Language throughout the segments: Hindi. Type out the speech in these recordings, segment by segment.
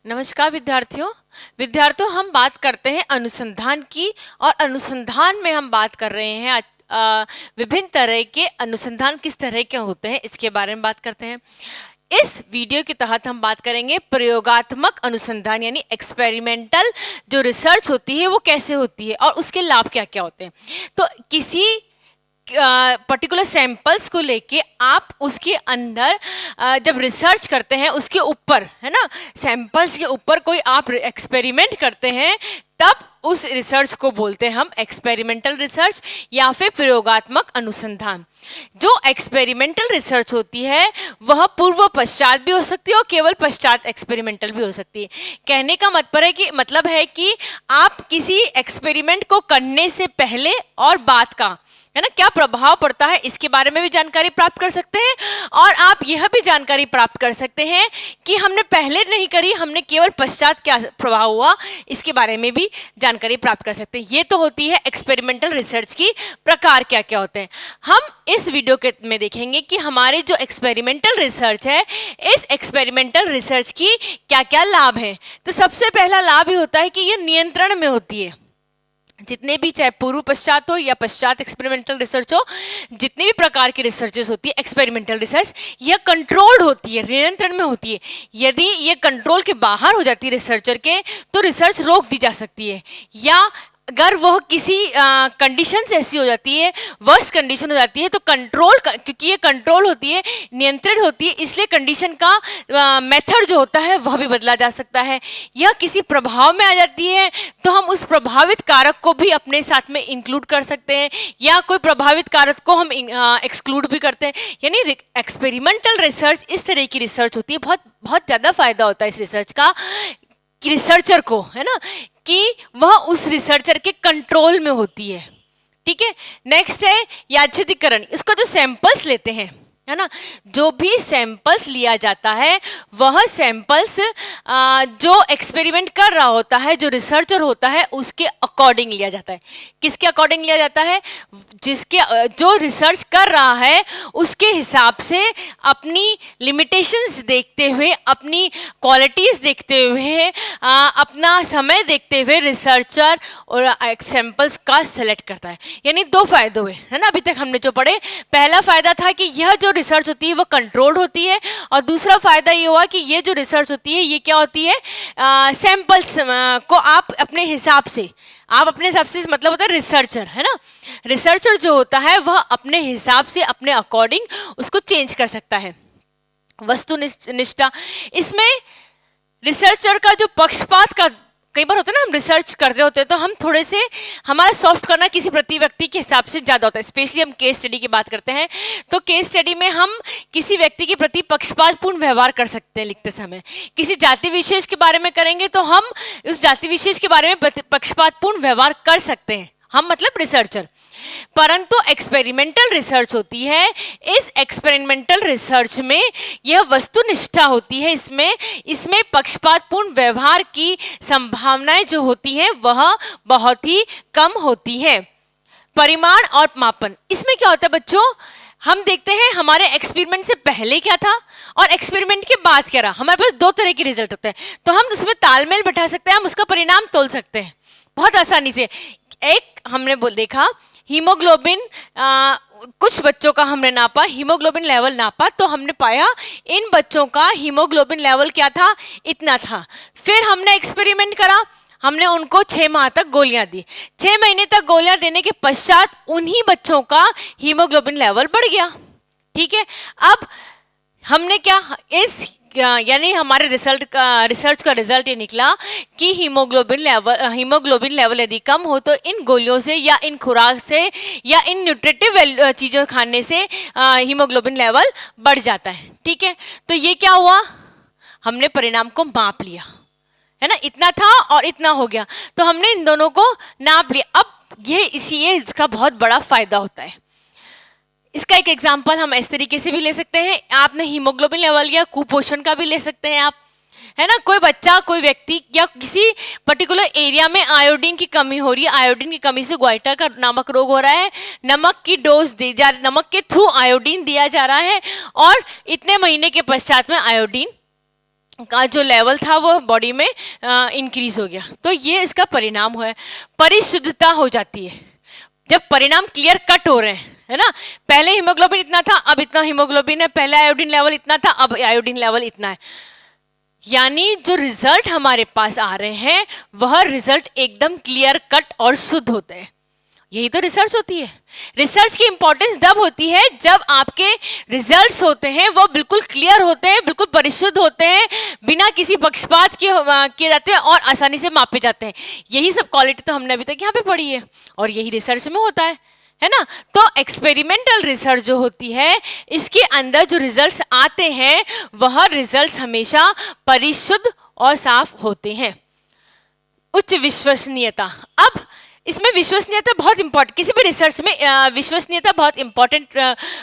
नमस्कार विद्यार्थियों हम बात करते हैं अनुसंधान की। और अनुसंधान में हम बात कर रहे हैं विभिन्न तरह के अनुसंधान किस तरह के होते हैं इसके बारे में बात करते हैं। इस वीडियो के तहत हम बात करेंगे प्रयोगात्मक अनुसंधान यानी एक्सपेरिमेंटल जो रिसर्च होती है वो कैसे होती है और उसके लाभ क्या क्या होते हैं। तो किसी पर्टिकुलर सैंपल्स को लेके आप उसके अंदर जब रिसर्च करते हैं उसके ऊपर, है ना, सैंपल्स के ऊपर कोई आप एक्सपेरिमेंट करते हैं तब उस रिसर्च को बोलते हैं हम एक्सपेरिमेंटल रिसर्च या फिर प्रयोगात्मक अनुसंधान। जो एक्सपेरिमेंटल रिसर्च होती है वह पूर्व पश्चात भी हो सकती है और केवल पश्चात एक्सपेरिमेंटल भी हो सकती है। कहने का मतलब है कि आप किसी एक्सपेरिमेंट को करने से पहले और बाद का, है ना, क्या प्रभाव पड़ता है इसके बारे में भी जानकारी प्राप्त कर सकते हैं। और आप यह भी जानकारी प्राप्त कर सकते हैं कि हमने पहले नहीं करी, हमने केवल पश्चात क्या प्रभाव हुआ इसके बारे में भी जानकारी प्राप्त कर सकते हैं। ये तो होती है एक्सपेरिमेंटल रिसर्च की प्रकार क्या क्या होते हैं। हम इस वीडियो में देखेंगे कि हमारे जो एक्सपेरिमेंटल रिसर्च है इस एक्सपेरिमेंटल रिसर्च की क्या क्या लाभ है। तो सबसे पहला लाभ ही होता है कि ये नियंत्रण में होती है। जितने भी, चाहे पूर्व पश्चात हो या पश्चात एक्सपेरिमेंटल रिसर्च हो, जितने भी प्रकार की रिसर्चेस होती है एक्सपेरिमेंटल रिसर्च, यह कंट्रोल्ड होती है, नियंत्रण में होती है। यदि ये कंट्रोल के बाहर हो जाती है रिसर्चर के तो रिसर्च रोक दी जा सकती है, या अगर वह किसी कंडीशन से ऐसी हो जाती है, वर्स्ट कंडीशन हो जाती है, तो क्योंकि ये कंट्रोल होती है, नियंत्रित होती है, इसलिए कंडीशन का मेथड जो होता है वह भी बदला जा सकता है। यह किसी प्रभाव में आ जाती है तो हम उस प्रभावित कारक को भी अपने साथ में इंक्लूड कर सकते हैं या कोई प्रभावित कारक को हम एक्सक्लूड भी करते हैं। यानी एक्सपेरिमेंटल रिसर्च इस तरह की रिसर्च होती है। बहुत बहुत ज़्यादा फायदा होता है इस रिसर्च का रिसर्चर को, है ना, कि वह उस रिसर्चर के कंट्रोल में होती है। ठीक है, नेक्स्ट है यादृच्छिकरण। इसका जो सैंपल्स लेते हैं, है ना, जो भी सैंपल्स लिया जाता है वह सैंपल्स जो एक्सपेरिमेंट कर रहा होता है, जो रिसर्चर होता है, उसके अकॉर्डिंग लिया जाता है। किसके अकॉर्डिंग लिया जाता है? जो रिसर्च कर रहा है उसके हिसाब से, अपनी लिमिटेशंस देखते हुए, अपनी क्वालिटीज देखते हुए, अपना समय देखते हुए रिसर्चर और सैंपल्स का सेलेक्ट करता है। यानी दो फायदे हुए, है ना, अभी तक हमने जो पढ़े। पहला फायदा था कि यह जो रिसर्च होती है वो कंट्रोल्ड होती है, और दूसरा फायदा ये हुआ कि ये जो रिसर्च होती है ये क्या होती है, सैंपल्स को आप अपने हिसाब से, मतलब होता है रिसर्चर, है ना, रिसर्चर जो होता है वह अपने हिसाब से, अपने अकॉर्डिंग उसको चेंज कर सकता है। वस्तुनिष्ठता, इसमें रिसर्चर का जो पक्षपात का, कई बार होता है ना, हम रिसर्च कर रहे होते हैं तो हम थोड़े से, हमारा सॉफ्ट करना किसी प्रति व्यक्ति के हिसाब से ज़्यादा होता है। स्पेशली हम केस स्टडी की बात करते हैं तो केस स्टडी में हम किसी व्यक्ति के प्रति पक्षपातपूर्ण व्यवहार कर सकते हैं। लिखते समय किसी जाति विशेष के बारे में करेंगे तो हम उस जाति विशेष के बारे में पक्षपातपूर्ण व्यवहार कर सकते हैं, हम मतलब रिसर्चर। परंतु एक्सपेरिमेंटल रिसर्च होती है, इस एक्सपेरिमेंटल रिसर्च में यह वस्तुनिष्ठा होती है। इसमें पक्षपातपूर्ण व्यवहार की संभावनाएं जो होती हैं वह बहुत ही कम होती है। परिमाण और मापन, इसमें क्या होता है बच्चों, हम देखते हैं हमारे एक्सपेरिमेंट से पहले क्या था और एक्सपेरिमेंट के बाद क्या रहा। हमारे पास दो तरह के रिजल्ट होते हैं, तो हम उसमें तालमेल बैठा सकते हैं, हम उसका परिणाम तोल सकते हैं बहुत आसानी से। एक हमने देखा हीमोग्लोबिन, कुछ बच्चों का हमने नापा, हीमोग्लोबिन लेवल नापा, तो हमने पाया इन बच्चों का हीमोग्लोबिन लेवल क्या था, इतना था। फिर हमने एक्सपेरिमेंट करा, हमने उनको 6 माह तक गोलियां दी। 6 महीने तक गोलियां देने के पश्चात उन्हीं बच्चों का हीमोग्लोबिन लेवल बढ़ गया। ठीक है, अब हमने क्या, यानी हमारे रिसर्च का रिजल्ट ये निकला कि हीमोग्लोबिन लेवल यदि कम हो तो इन गोलियों से या इन खुराक से या इन न्यूट्रिटिव चीज़ों खाने से हीमोग्लोबिन लेवल बढ़ जाता है। ठीक है, तो ये क्या हुआ, हमने परिणाम को माप लिया, है ना, इतना था और इतना हो गया, तो हमने इन दोनों को नाप लिया। अब ये इसका बहुत बड़ा फायदा होता है। इसका एक एग्जाम्पल हम इस तरीके से भी ले सकते हैं, आपने हीमोग्लोबिन लेवल या कुपोषण का भी ले सकते हैं आप, है ना। कोई बच्चा, कोई व्यक्ति या किसी पर्टिकुलर एरिया में आयोडीन की कमी हो रही है, आयोडीन की कमी से ग्वाइटर का नामक रोग हो रहा है, नमक की डोज नमक के थ्रू आयोडीन दिया जा रहा है और इतने महीने के पश्चात में आयोडीन का जो लेवल था वो बॉडी में इंक्रीज हो गया। तो ये इसका परिणाम हुआ है। परिशुद्धता हो जाती है जब परिणाम क्लियर कट हो रहे हैं, है ना। पहले हीमोग्लोबिन इतना था, अब इतना हीमोग्लोबिन है, पहले आयोडीन लेवल इतना था, अब आयोडीन लेवल इतना है। यानी जो रिजल्ट हमारे पास आ रहे हैं वह रिजल्ट एकदम क्लियर कट और शुद्ध होते हैं। यही तो रिसर्च होती है। रिसर्च की इंपॉर्टेंस तब होती है जब आपके रिजल्ट्स होते हैं वो बिल्कुल क्लियर होते हैं, बिल्कुल परिशुद्ध होते हैं, बिना किसी पक्षपात किए जाते हैं और आसानी से मापे जाते हैं। यही सब क्वालिटी तो हमने अभी तक यहाँ पे पढ़ी है और यही रिसर्च में होता है ना। तो एक्सपेरिमेंटल रिसर्च जो होती है इसके अंदर जो रिजल्ट्स आते हैं वह रिजल्ट्स हमेशा परिशुद्ध और साफ होते हैं। उच्च विश्वसनीयता। अब इसमें विश्वसनीयता बहुत इंपॉर्टेंट, किसी भी रिसर्च में विश्वसनीयता बहुत इंपॉर्टेंट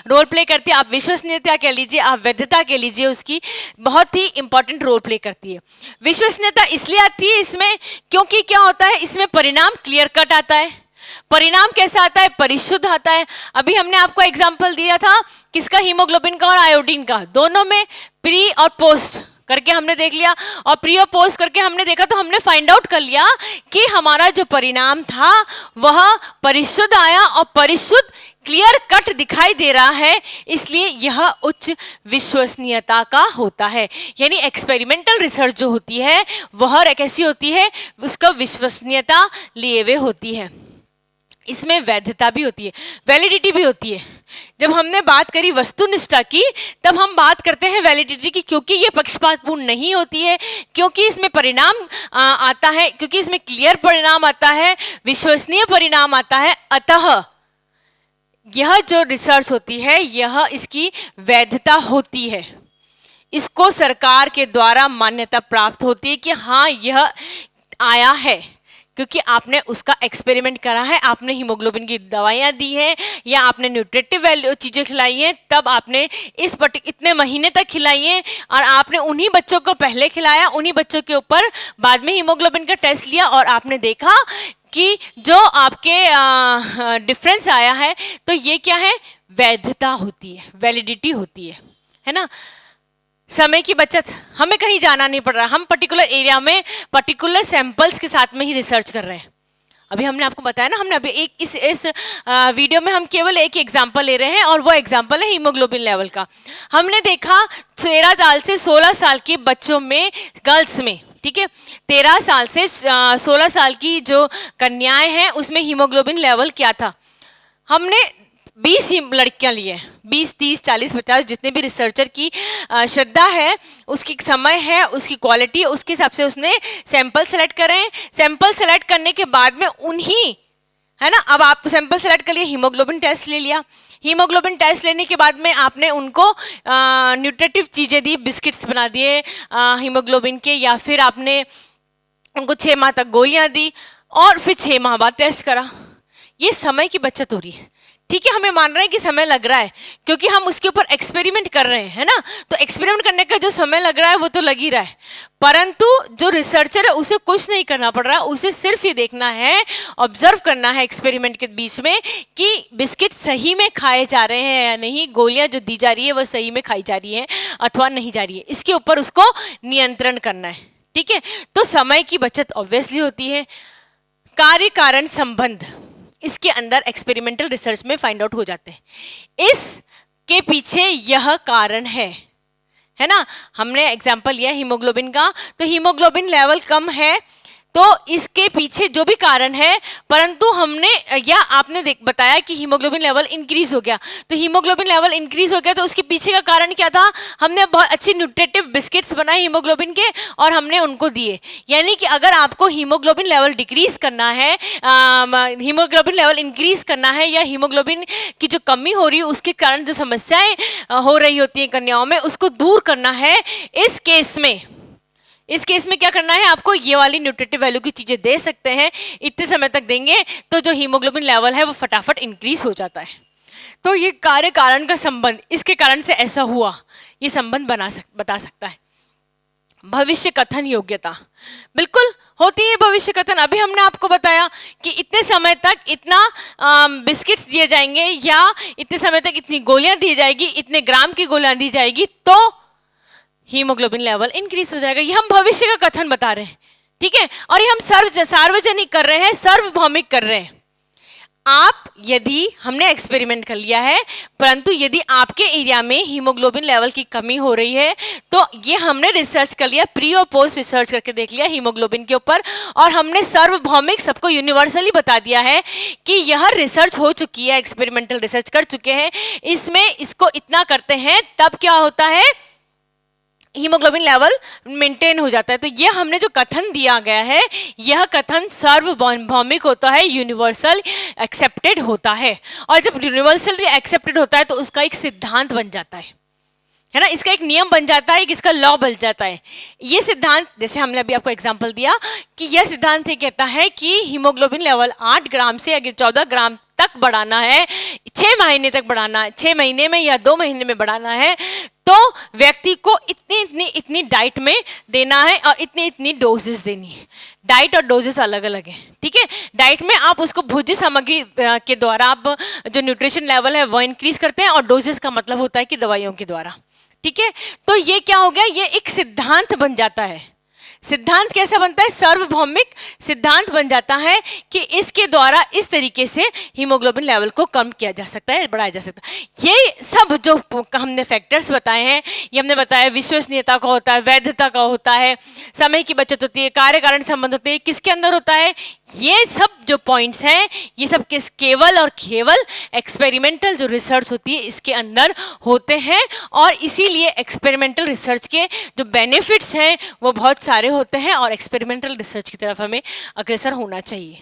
रोल प्ले करती है। आप विश्वसनीयता कह लीजिए, आप वैधता कह लीजिए, उसकी बहुत ही इंपॉर्टेंट रोल प्ले करती है। विश्वसनीयता इसलिए आती है इसमें क्योंकि क्या होता है, इसमें परिणाम क्लियर कट आता है। परिणाम कैसा आता है, परिशुद्ध आता है। अभी हमने आपको एग्जाम्पल दिया था किसका, हीमोग्लोबिन का और आयोडीन का, दोनों में प्री और पोस्ट करके हमने देख लिया। और प्री और पोस्ट करके हमने देखा तो हमने फाइंड आउट कर लिया कि हमारा जो परिणाम था वह परिशुद्ध आया और परिशुद्ध क्लियर कट दिखाई दे रहा है, इसलिए यह उच्च विश्वसनीयता का होता है। यानी एक्सपेरिमेंटल रिसर्च जो होती है वह कैसी होती है, उसका विश्वसनीयता लिए हुए होती है। इसमें वैधता भी होती है, वैलिडिटी भी होती है। जब हमने बात करी वस्तुनिष्ठता की तब हम बात करते हैं वैलिडिटी की, क्योंकि ये पक्षपातपूर्ण नहीं होती है, क्योंकि इसमें परिणाम आता है, क्योंकि इसमें क्लियर परिणाम आता है, विश्वसनीय परिणाम आता है। अतः यह जो रिसर्च होती है यह इसकी वैधता होती है, इसको सरकार के द्वारा मान्यता प्राप्त होती है कि हाँ यह आया है क्योंकि आपने उसका एक्सपेरिमेंट करा है, आपने हीमोग्लोबिन की दवाइयाँ दी हैं या आपने न्यूट्रिटिव वैल्यू चीज़ें खिलाई हैं, तब आपने इतने महीने तक खिलाई हैं और आपने उन्हीं बच्चों को पहले खिलाया, उन्हीं बच्चों के ऊपर बाद में हीमोग्लोबिन का टेस्ट लिया और आपने देखा कि जो आपके डिफरेंस आया है, तो ये क्या है, वैधता होती है, वैलिडिटी होती है ना। समय की बचत, हमें कहीं जाना नहीं पड़ रहा, हम पर्टिकुलर एरिया में पर्टिकुलर सैंपल्स के साथ में ही रिसर्च कर रहे हैं। अभी हमने आपको बताया ना, हमने अभी एक इस वीडियो में हम केवल एक एग्जांपल ले रहे हैं और वो एग्जांपल है हीमोग्लोबिन लेवल का। हमने देखा 13 साल से 16 साल के बच्चों में, गर्ल्स में, ठीक है, 13 साल से 16 साल की जो कन्याएं हैं उसमें हीमोग्लोबिन लेवल क्या था। हमने 20 लड़कियां ली हैं, 20, 30, 40, 50 जितने भी रिसर्चर की श्रद्धा है, उसकी समय है, उसकी क्वालिटी, उसके हिसाब से उसने सैंपल सेलेक्ट करे। सैंपल सेलेक्ट करने के बाद में उन्हीं, है ना, अब आप सैंपल सेलेक्ट कर लिए, हीमोग्लोबिन टेस्ट ले लिया। हीमोग्लोबिन टेस्ट लेने के बाद में आपने उनको न्यूट्रिटिव चीज़ें दी, बिस्किट्स बना दिए हीमोग्लोबिन के, या फिर आपने उनको 6 माह तक गोलियां दी और फिर 6 माह बाद टेस्ट करा। ये समय की बचत हो रही है, ठीक है। हमें मान रहे हैं कि समय लग रहा है क्योंकि हम उसके ऊपर एक्सपेरिमेंट कर रहे हैं, है ना। तो एक्सपेरिमेंट करने का जो समय लग रहा है वो तो लग ही रहा है, परंतु जो रिसर्चर है उसे कुछ नहीं करना पड़ रहा है, उसे सिर्फ ये देखना है, ऑब्जर्व करना है एक्सपेरिमेंट के बीच में कि बिस्किट सही में खाए जा रहे हैं या नहीं, गोलियां जो दी जा रही है वो सही में खाई जा रही है अथवा नहीं जा रही है, इसके ऊपर उसको नियंत्रण करना है, ठीक है। तो समय की बचत ऑब्वियसली होती है। कार्य कारण संबंध इसके अंदर एक्सपेरिमेंटल रिसर्च में फाइंड आउट हो जाते हैं। इसके पीछे यह कारण है ना। हमने एग्जांपल लिया हीमोग्लोबिन का, तो हीमोग्लोबिन लेवल कम है तो इसके पीछे जो भी कारण है, परंतु हमने या आपने बताया कि हीमोग्लोबिन लेवल इंक्रीज हो गया, तो हीमोग्लोबिन लेवल इंक्रीज हो गया तो उसके पीछे का कारण क्या था, हमने बहुत अच्छी न्यूट्रिटिव बिस्किट्स बनाए हीमोग्लोबिन के और हमने उनको दिए। यानी कि अगर आपको हीमोग्लोबिन लेवल डिक्रीज करना है, हीमोग्लोबिन लेवल इंक्रीज करना है, या हीमोग्लोबिन की जो कमी हो रही है उसके कारण जो समस्याएं हो रही होती हैं कन्याओं में, उसको दूर करना है। इस केस में क्या करना है, आपको ये वाली न्यूट्रिटिव वैल्यू की चीजें दे सकते हैं, इतने समय तक देंगे तो जो हीमोग्लोबिन लेवल है वो फटाफट इंक्रीज हो जाता है। तो ये कार्य कारण का संबंध, इसके कारण से ऐसा हुआ, ये संबंध बता सकता है। भविष्य कथन योग्यता बिल्कुल होती है भविष्य कथन। अभी हमने आपको बताया कि इतने समय तक इतना बिस्किट्स दिए जाएंगे या इतने समय तक इतनी गोलियां दी जाएगी, इतने ग्राम की गोलियां दी जाएगी, तो हीमोग्लोबिन लेवल इंक्रीज हो जाएगा। ये हम भविष्य का कथन बता रहे हैं, ठीक है, और ये हम सार्वजनिक कर रहे हैं, सार्वभौमिक कर रहे हैं। आप यदि हमने एक्सपेरिमेंट कर लिया है, परंतु यदि आपके एरिया में हीमोग्लोबिन लेवल की कमी हो रही है तो ये हमने रिसर्च कर लिया, प्री और पोस्ट रिसर्च करके देख लिया हीमोग्लोबिन के ऊपर, और हमने सार्वभौमिक सबको यूनिवर्सली बता दिया है कि यह रिसर्च हो चुकी है, एक्सपेरिमेंटल रिसर्च कर चुके हैं, इसमें इसको इतना करते हैं तब क्या होता है, हीमोग्लोबिन लेवल मेंटेन हो जाता है। तो ये हमने जो कथन दिया गया है, यह कथन सार्वभौमिक होता है, यूनिवर्सल एक्सेप्टेड होता है, और जब यूनिवर्सली एक्सेप्टेड होता है तो उसका एक सिद्धांत बन जाता है ना, इसका एक नियम बन जाता है, इसका लॉ बन जाता है। ये सिद्धांत, जैसे हमने अभी आपको एग्जांपल दिया कि यह सिद्धांत ये कहता है कि हीमोग्लोबिन लेवल 8 ग्राम से अगर 14 ग्राम तक बढ़ाना है, 6 महीने तक बढ़ाना है, 6 महीने में या 2 महीने में बढ़ाना है, तो व्यक्ति को इतनी डाइट में देना है और इतनी डोजेस देनी है। डाइट और डोजेस अलग अलग है, ठीक है। डाइट में आप उसको भोज्य सामग्री के द्वारा आप जो न्यूट्रिशन लेवल है वो इंक्रीज करते हैं, और डोजेस का मतलब होता है कि दवाइयों के द्वारा, ठीक है। तो ये क्या हो गया, ये एक सिद्धांत बन जाता है। सिद्धांत कैसा बनता है, सार्वभौमिक सिद्धांत बन जाता है कि इसके द्वारा इस तरीके से हीमोग्लोबिन लेवल को कम किया जा सकता है, बढ़ाया जा सकता है। ये सब जो हमने फैक्टर्स बताए हैं, ये हमने बताया विश्वसनीयता का होता है, वैधता का होता है, समय की बचत होती है, कार्य कारण संबंध होते हैं, किसके अंदर होता है, ये सब जो पॉइंट्स हैं ये सब केवल और केवल एक्सपेरिमेंटल जो रिसर्च होती है इसके अंदर होते हैं, और इसीलिए एक्सपेरिमेंटल रिसर्च के जो बेनिफिट्स हैं वो बहुत सारे होते हैं, और एक्सपेरिमेंटल रिसर्च की तरफ हमें अग्रसर होना चाहिए।